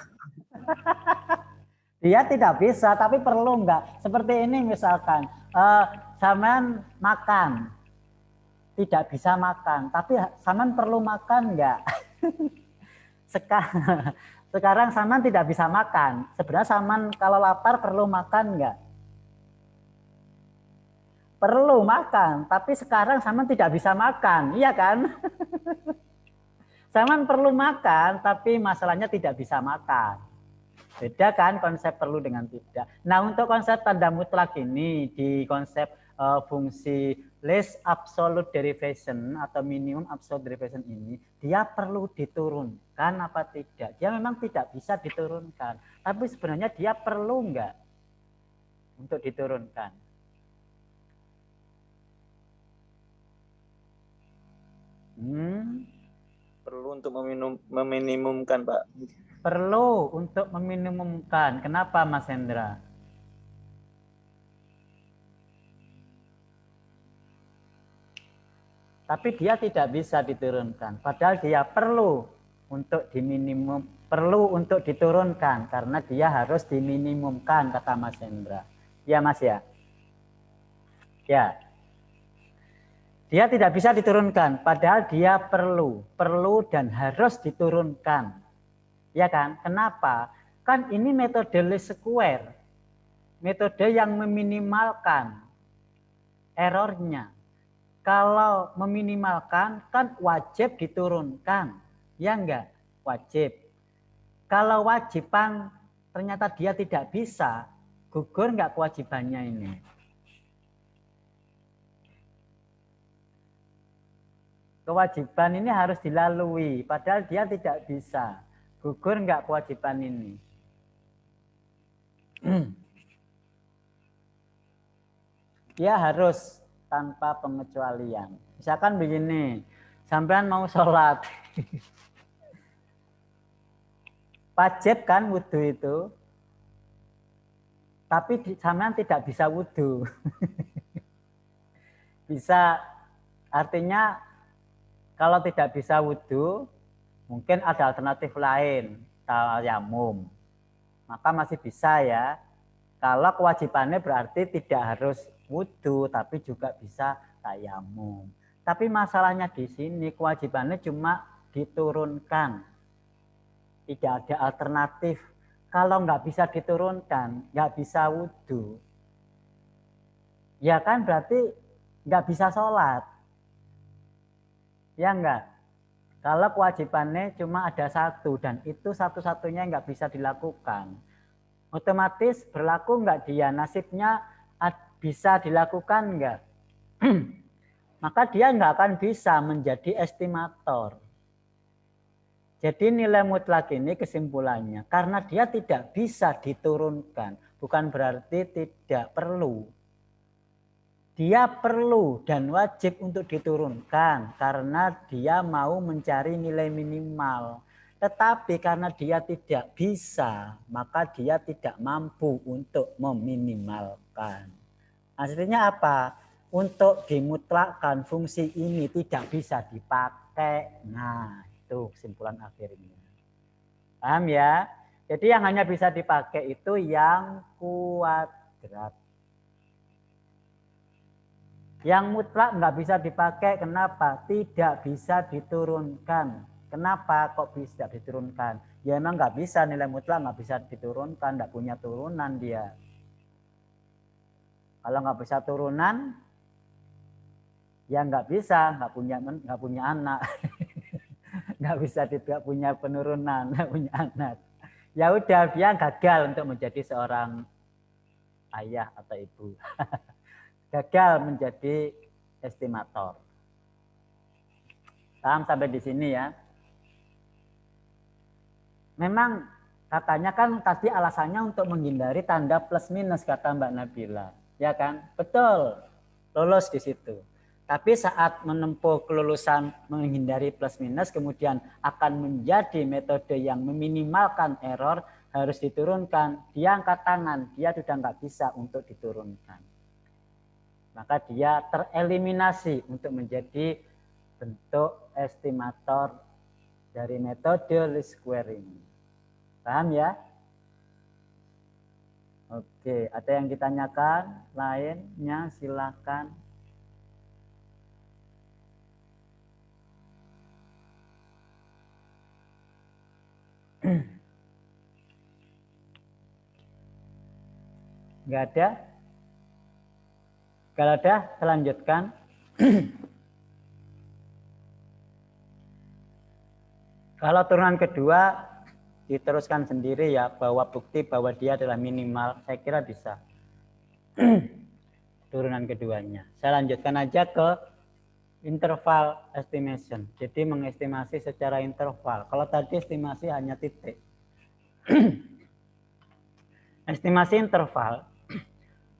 Dia tidak bisa, tapi perlu enggak? Seperti ini misalkan, Saman makan, tidak bisa makan, tapi Saman perlu makan enggak? Sekarang Saman tidak bisa makan. Sebenarnya Saman kalau lapar perlu makan enggak? Perlu makan, tapi sekarang Saman tidak bisa makan, iya kan? Saman perlu makan, tapi masalahnya tidak bisa makan. Beda kan konsep perlu dengan tidak. Nah untuk konsep tanda mutlak ini di konsep fungsi least absolute derivation atau minimum absolute derivation ini, dia perlu diturunkan apa tidak? Dia memang tidak bisa diturunkan, tapi sebenarnya dia perlu enggak untuk diturunkan? Perlu untuk meminimumkan, Pak. Perlu untuk meminimumkan. Kenapa, Mas Hendra? Tapi dia tidak bisa diturunkan. Padahal dia perlu untuk diminimum, perlu untuk diturunkan karena dia harus diminimumkan, kata Mas Hendra. Ya, Mas ya? Ya. Dia tidak bisa diturunkan, padahal dia perlu dan harus diturunkan. Ya kan? Kenapa? Kan ini metode least square. Metode yang meminimalkan errornya. Kalau meminimalkan kan wajib diturunkan. Ya enggak? Wajib. Kalau wajiban ternyata dia tidak bisa, gugur enggak kewajibannya ini? Kewajiban ini harus dilalui, padahal dia tidak bisa. Gugur enggak kewajiban ini? Dia harus tanpa pengecualian. Misalkan begini, sampean mau sholat. Wajib kan wudhu itu? Tapi sampean tidak bisa wudhu. Bisa, artinya kalau tidak bisa wudhu, mungkin ada alternatif lain, tayamum. Maka masih bisa ya. Kalau kewajibannya berarti tidak harus wudhu, tapi juga bisa tayamum. Tapi masalahnya di sini kewajibannya cuma diturunkan. Tidak ada alternatif. Kalau nggak bisa diturunkan, nggak bisa wudhu. Ya kan berarti nggak bisa sholat. Ya enggak? Kalau kewajibannya cuma ada satu dan itu satu-satunya nggak bisa dilakukan. Otomatis berlaku enggak dia? Nasibnya bisa dilakukan enggak? Maka dia enggak akan bisa menjadi estimator. Jadi nilai mutlak ini kesimpulannya, karena dia tidak bisa diturunkan, bukan berarti tidak perlu. Dia perlu dan wajib untuk diturunkan karena dia mau mencari nilai minimal. Tetapi karena dia tidak bisa, maka dia tidak mampu untuk meminimalkan. Hasilnya apa? Untuk dimutlakkan fungsi ini tidak bisa dipakai. Nah, itu kesimpulan akhirnya. Paham ya? Jadi yang hanya bisa dipakai itu yang kuadrat. Yang mutlak nggak bisa dipakai, kenapa? Tidak bisa diturunkan. Kenapa kok bisa diturunkan? Ya emang nggak bisa, nilai mutlak nggak bisa diturunkan, nggak punya turunan dia. Kalau nggak bisa turunan, ya nggak bisa, nggak punya anak, nggak bisa tidak punya penurunan, nggak punya anak. Ya udah, dia gagal untuk menjadi seorang ayah atau ibu. Gagal menjadi estimator. Paham sampai di sini ya? Memang katanya kan tadi alasannya untuk menghindari tanda plus minus, kata Mbak Nabila. Ya kan? Betul. Lolos di situ. Tapi saat menempuh kelulusan menghindari plus minus kemudian akan menjadi metode yang meminimalkan error, harus diturunkan. Dia angkat tangan, dia sudah nggak bisa untuk diturunkan. Maka dia tereliminasi untuk menjadi bentuk estimator dari metode least square ini. Paham ya? Oke, ada yang ditanyakan lainnya silakan. Enggak ada? Kalau ada, selanjutkan. Kalau turunan kedua, diteruskan sendiri ya, bahwa bukti bahwa dia adalah minimal, saya kira bisa. Turunan keduanya. Saya lanjutkan aja ke interval estimation. Jadi mengestimasi secara interval. Kalau tadi estimasi hanya titik. Estimasi interval,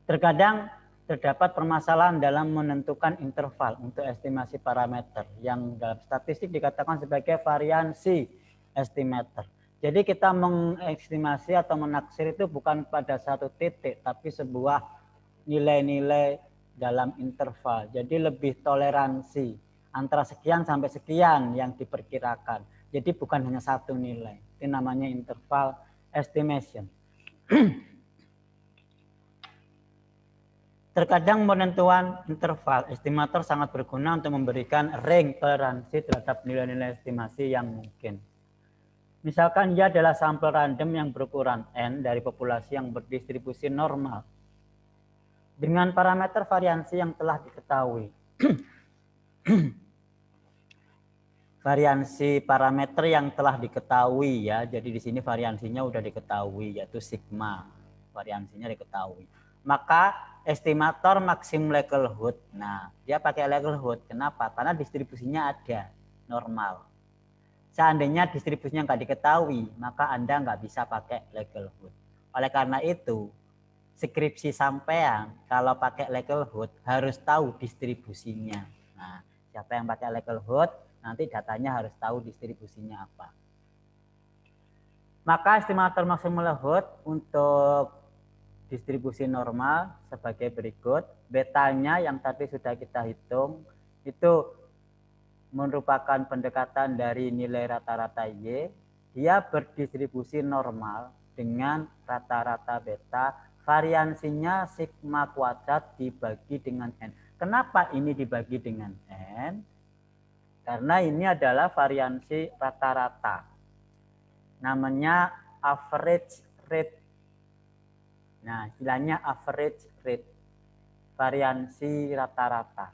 terkadang terdapat permasalahan dalam menentukan interval untuk estimasi parameter yang dalam statistik dikatakan sebagai variansi estimator. Jadi kita mengestimasi atau menaksir itu bukan pada satu titik, tapi sebuah nilai-nilai dalam interval. Jadi lebih toleransi antara sekian sampai sekian yang diperkirakan. Jadi bukan hanya satu nilai. Itu namanya interval estimation. Terkadang penentuan interval estimator sangat berguna untuk memberikan range toleransi terhadap nilai-nilai estimasi yang mungkin. Misalkan ia adalah sampel random yang berukuran N dari populasi yang berdistribusi normal dengan parameter variansi yang telah diketahui. Variansi parameter yang telah diketahui ya. Jadi di sini variansinya sudah diketahui yaitu sigma. Variansinya diketahui. Maka estimator maksimum likelihood. Nah, dia pakai likelihood. Kenapa? Karena distribusinya ada normal. Seandainya distribusinya nggak diketahui, maka Anda nggak bisa pakai likelihood. Oleh karena itu, skripsi sampean kalau pakai likelihood harus tahu distribusinya. Nah, siapa yang pakai likelihood, nanti datanya harus tahu distribusinya apa. Maka estimator maksimum likelihood untuk distribusi normal sebagai berikut. Betanya yang tadi sudah kita hitung itu merupakan pendekatan dari nilai rata-rata Y. Dia berdistribusi normal dengan rata-rata beta. Variansinya sigma kuadrat dibagi dengan N. Kenapa ini dibagi dengan N? Karena ini adalah variansi rata-rata. Namanya average rate. Nah, istilahnya average rate, variansi rata-rata.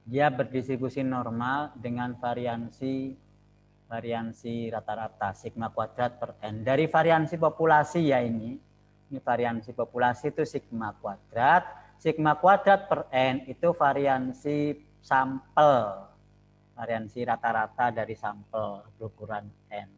Dia berdistribusi normal dengan variansi rata-rata, sigma kuadrat per N. Dari variansi populasi ya ini variansi populasi itu sigma kuadrat per N itu variansi sampel, variansi rata-rata dari sampel berukuran N.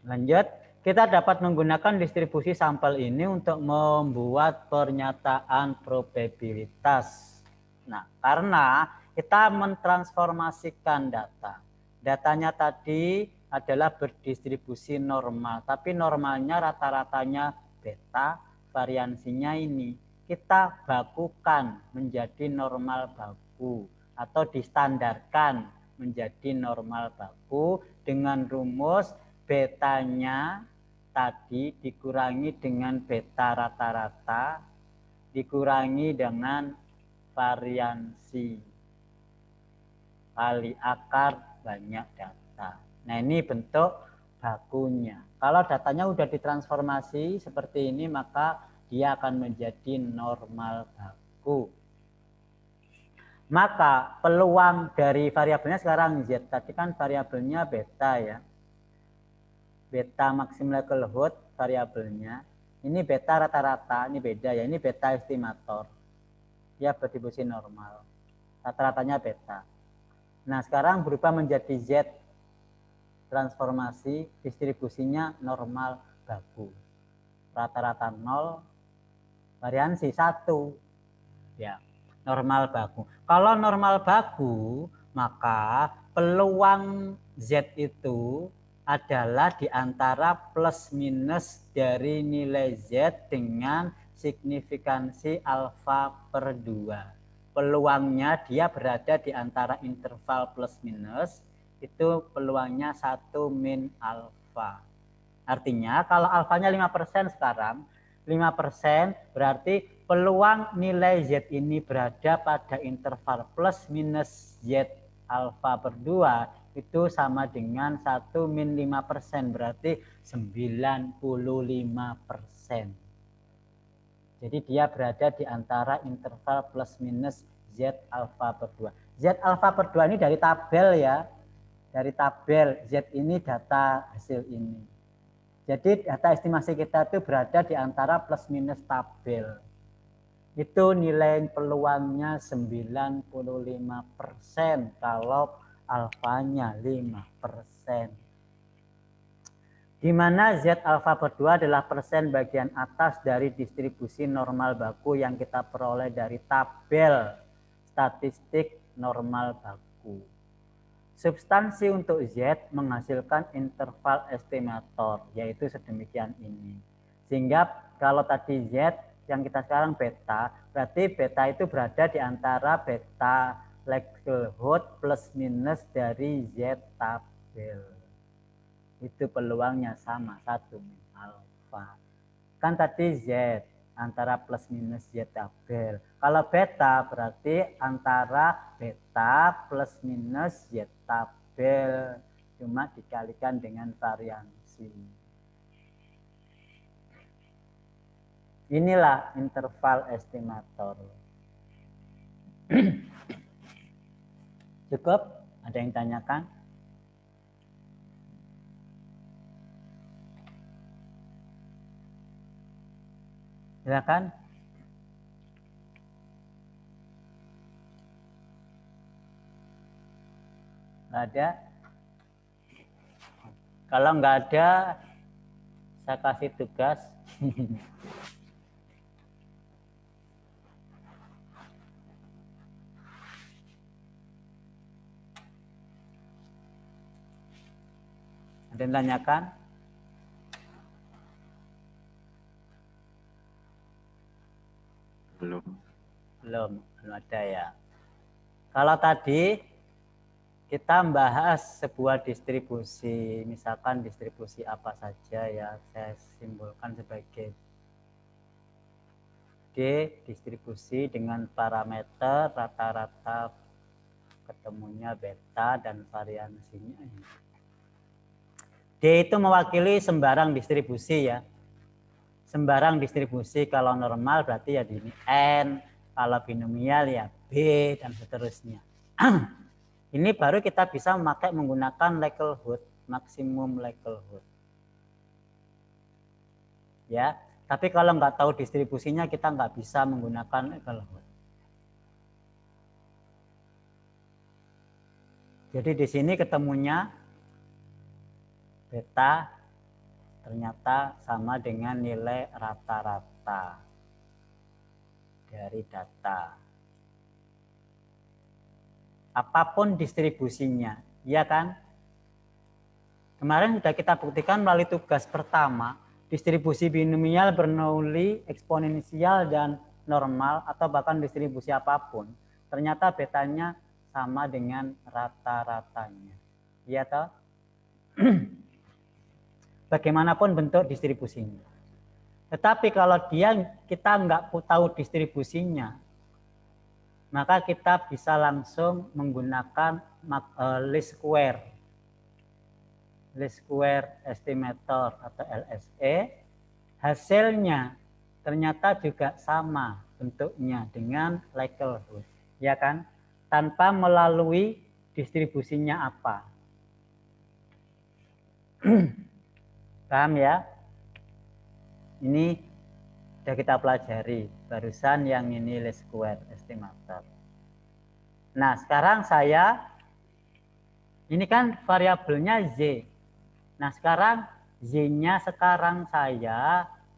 Lanjut, kita dapat menggunakan distribusi sampel ini untuk membuat pernyataan probabilitas. Nah, karena kita mentransformasikan data. Datanya tadi adalah berdistribusi normal, tapi normalnya rata-ratanya beta, variansinya ini. Kita bakukan menjadi normal baku atau distandarkan menjadi normal baku dengan rumus betanya tadi dikurangi dengan beta rata-rata dikurangi dengan variansi kali akar banyak data. Nah, ini bentuk bakunya. Kalau datanya sudah ditransformasi seperti ini, maka dia akan menjadi normal baku. Maka peluang dari variabelnya sekarang Z. Tadi kan variabelnya beta ya. Beta maksimum likelihood variabelnya. Ini beta rata-rata, ini beda ya. Ini beta estimator. Dia berdistribusi normal. Rata-ratanya beta. Nah, sekarang berubah menjadi Z. Transformasi distribusinya normal baku. Rata-rata 0, variansi 1. Ya, normal baku. Kalau normal baku, maka peluang Z itu adalah di antara plus minus dari nilai Z dengan signifikansi alfa per 2. Peluangnya dia berada di antara interval plus minus, itu peluangnya 1 min alfa. Artinya kalau alfanya 5% sekarang, 5% berarti peluang nilai Z ini berada pada interval plus minus Z alfa per 2 itu sama dengan 1 min 5%, berarti 95%. Jadi dia berada di antara interval plus minus Z alfa per 2. Z alfa per 2 ini dari tabel ya. Dari tabel Z ini data hasil ini. Jadi data estimasi kita itu berada di antara plus minus tabel. Itu nilai peluangnya 95% kalau alfanya 5%. di mana Z alfa per 2 adalah persen bagian atas dari distribusi normal baku yang kita peroleh dari tabel statistik normal baku. Substansi untuk Z menghasilkan interval estimator, yaitu sedemikian ini. Sehingga kalau tadi Z, yang kita sekarang beta, berarti beta itu berada di antara beta likelihood plus minus dari Z tabel. Itu peluangnya sama, 1 min alfa. Kan tadi Z antara plus minus Z tabel. Kalau beta berarti antara beta plus minus Z tabel. Cuma dikalikan dengan variansi. Inilah interval estimator. Cukup? Ada yang tanyakan? Silakan. Nggak ada? Kalau nggak ada, saya kasih tugas. Ada yang tanyakan? Belum ada ya. Kalau tadi kita membahas sebuah distribusi, misalkan distribusi apa saja ya, saya simbolkan sebagai D, distribusi dengan parameter rata-rata ketemunya beta dan variansinya. D itu mewakili sembarang distribusi ya. Sembarang distribusi kalau normal berarti ya di ini N, kalau binomial ya B, dan seterusnya. Ini baru kita bisa menggunakan likelihood, maksimum likelihood. Ya, tapi kalau nggak tahu distribusinya kita nggak bisa menggunakan likelihood. Jadi di sini ketemunya beta ternyata sama dengan nilai rata-rata dari data. Apapun distribusinya, ya kan? Kemarin sudah kita buktikan melalui tugas pertama, distribusi binomial Bernoulli, eksponensial, dan normal, atau bahkan distribusi apapun, ternyata betanya sama dengan rata-ratanya. Iya toh? Bagaimanapun bentuk distribusinya. Tetapi kalau kita nggak tahu distribusinya, maka kita bisa langsung menggunakan least square estimator atau LSE. Hasilnya ternyata juga sama bentuknya dengan likelihood, ya kan? Tanpa melalui distribusinya apa. Paham ya? Ini sudah kita pelajari barusan yang ini least square estimator. Nah, sekarang ini kan variabelnya Z. Nah, sekarang Z-nya sekarang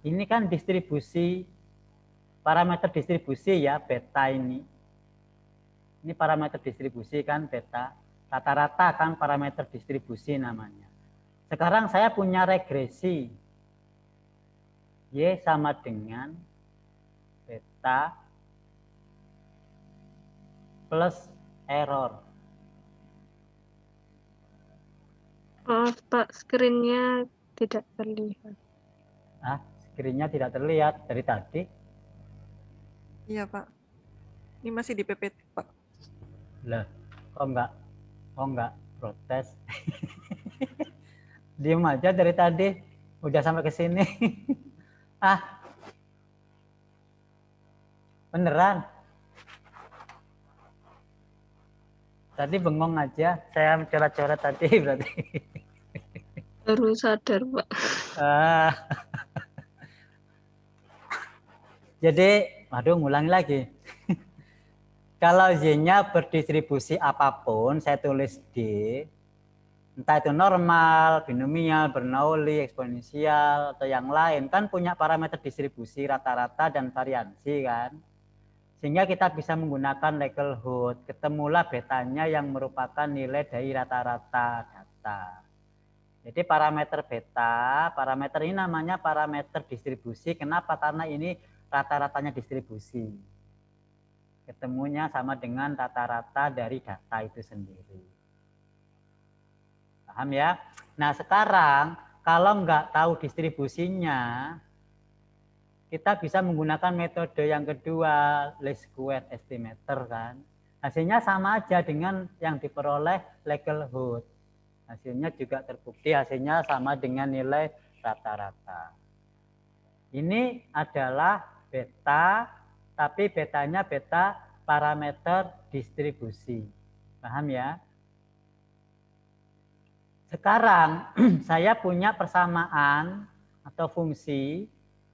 ini kan distribusi, parameter distribusi ya, beta ini. Ini parameter distribusi kan beta. Rata-rata kan parameter distribusi namanya. Sekarang saya punya regresi. Y sama dengan beta plus error. Maaf Pak, screen-nya tidak terlihat. Screen-nya tidak terlihat dari tadi. Iya Pak. Ini masih di PPT Pak. Lah, kok enggak protes? Diam aja dari tadi, udah sampai ke sini. Beneran. Tadi bengong aja, saya coret-coret tadi berarti. Baru sadar Pak. Jadi, ngulangi lagi. Kalau Z-nya berdistribusi apapun, saya tulis D. Entah itu normal, binomial, Bernoulli, eksponensial, atau yang lain. Kan punya parameter distribusi, rata-rata, dan variansi kan. Sehingga kita bisa menggunakan likelihood. Ketemulah betanya yang merupakan nilai dari rata-rata data. Jadi parameter beta, parameter ini namanya parameter distribusi. Kenapa? Karena ini rata-ratanya distribusi. Ketemunya sama dengan rata-rata dari data itu sendiri. Paham ya? Nah sekarang kalau nggak tahu distribusinya, kita bisa menggunakan metode yang kedua, least square estimator kan. Hasilnya sama aja dengan yang diperoleh likelihood. Hasilnya juga terbukti, hasilnya sama dengan nilai rata-rata. Ini adalah beta, tapi betanya beta parameter distribusi. Paham ya? Sekarang saya punya persamaan atau fungsi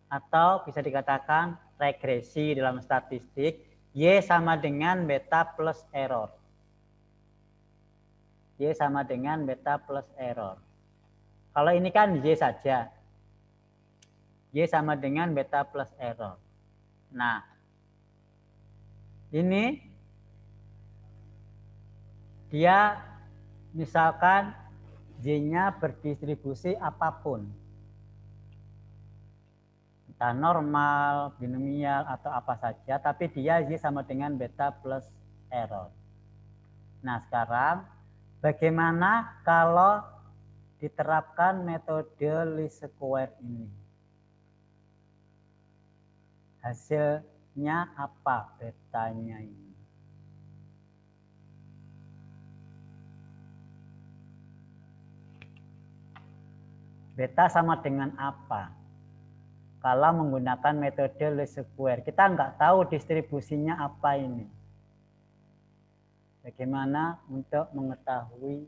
atau bisa dikatakan regresi dalam statistik Y sama dengan beta plus error. Y sama dengan beta plus error. Kalau ini kan Y saja. Y sama dengan beta plus error. Nah, ini dia misalkan Y-nya berdistribusi apapun. Entah normal, binomial, atau apa saja. Tapi dia Y sama dengan beta plus error. Nah sekarang bagaimana kalau diterapkan metode least square ini? Hasilnya apa betanya ini? Beta sama dengan apa? Kalau menggunakan metode least square, kita nggak tahu distribusinya apa ini. Bagaimana untuk mengetahui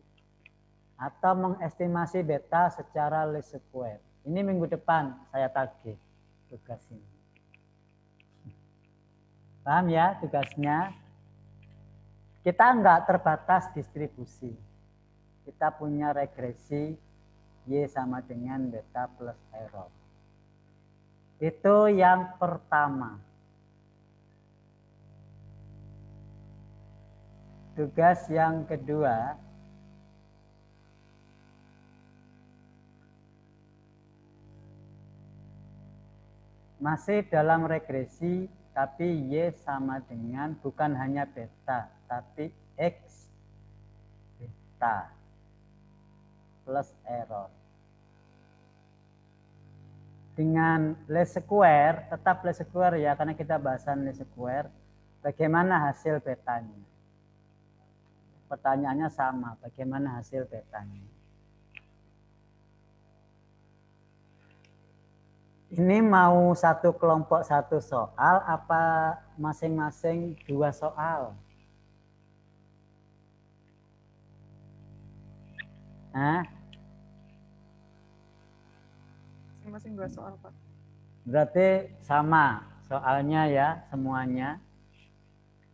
atau mengestimasi beta secara least square? Ini minggu depan saya tagih tugas ini. Paham ya tugasnya? Kita nggak terbatas distribusi. Kita punya regresi Y sama dengan beta plus error. Itu yang pertama. Tugas yang kedua, masih dalam regresi, tapi Y sama dengan bukan hanya beta, tapi X beta plus error. Dengan least square, tetap least square ya, karena kita bahasan least square. Bagaimana hasil betanya? Pertanyaannya sama, bagaimana hasil betanya? Ini mau satu kelompok satu soal, apa masing-masing 2 soal? Hah? Masing-masing 2 soal, Pak. Berarti sama soalnya ya semuanya.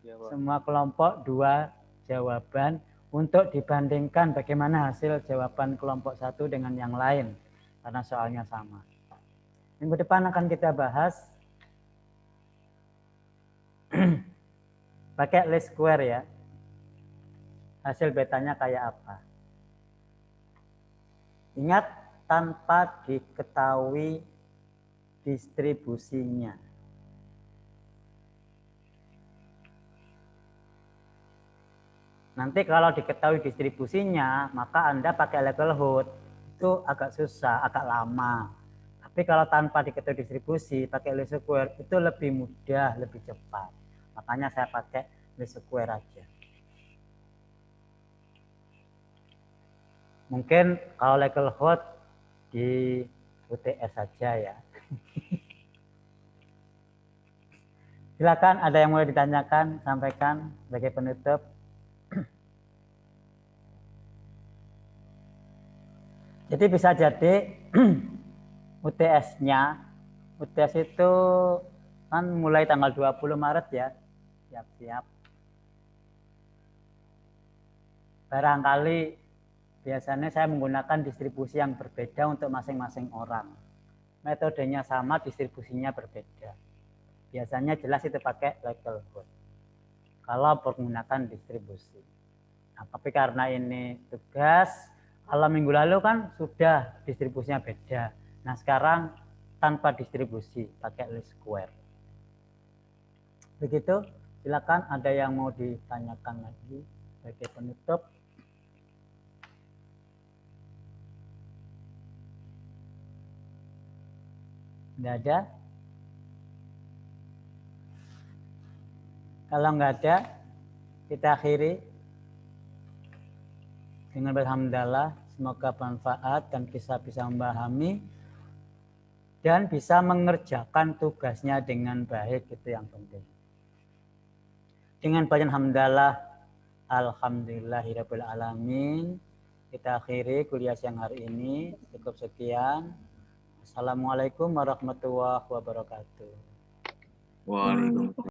Ya, Pak. Semua kelompok 2 jawaban untuk dibandingkan bagaimana hasil jawaban kelompok 1 dengan yang lain. Karena soalnya sama. Minggu depan akan kita bahas pakai least square ya. Hasil betanya kayak apa. Ingat, tanpa diketahui distribusinya. Nanti kalau diketahui distribusinya, maka Anda pakai likelihood. Itu agak susah, agak lama. Tapi kalau tanpa diketahui distribusi, pakai least square itu lebih mudah, lebih cepat. Makanya saya pakai least square aja. Mungkin kalau likelihood di UTS saja ya. Silakan, ada yang mau ditanyakan, sampaikan sebagai penutup. Jadi bisa jadi UTS-nya, UTS itu kan mulai tanggal 20 Maret ya. Siap-siap. Barangkali biasanya saya menggunakan distribusi yang berbeda untuk masing-masing orang. Metodenya sama, distribusinya berbeda. Biasanya jelas itu pakai likelihood. Kalau menggunakan distribusi. Nah, tapi karena ini tugas, kalau minggu lalu kan sudah distribusinya beda. Nah, sekarang tanpa distribusi, pakai least square. Begitu, silakan ada yang mau ditanyakan lagi sebagai penutup. Tidak ada? Kalau nggak ada, kita akhiri dengan berhamdalah. Semoga bermanfaat dan kita bisa memahami dan bisa mengerjakan tugasnya dengan baik, itu yang penting. Dengan bacaan hamdalah, alhamdulillahirabbil alamin. Kita akhiri kuliah siang hari ini. Cukup sekian. Assalamualaikum warahmatullahi wabarakatuh. Waalaikumsalam.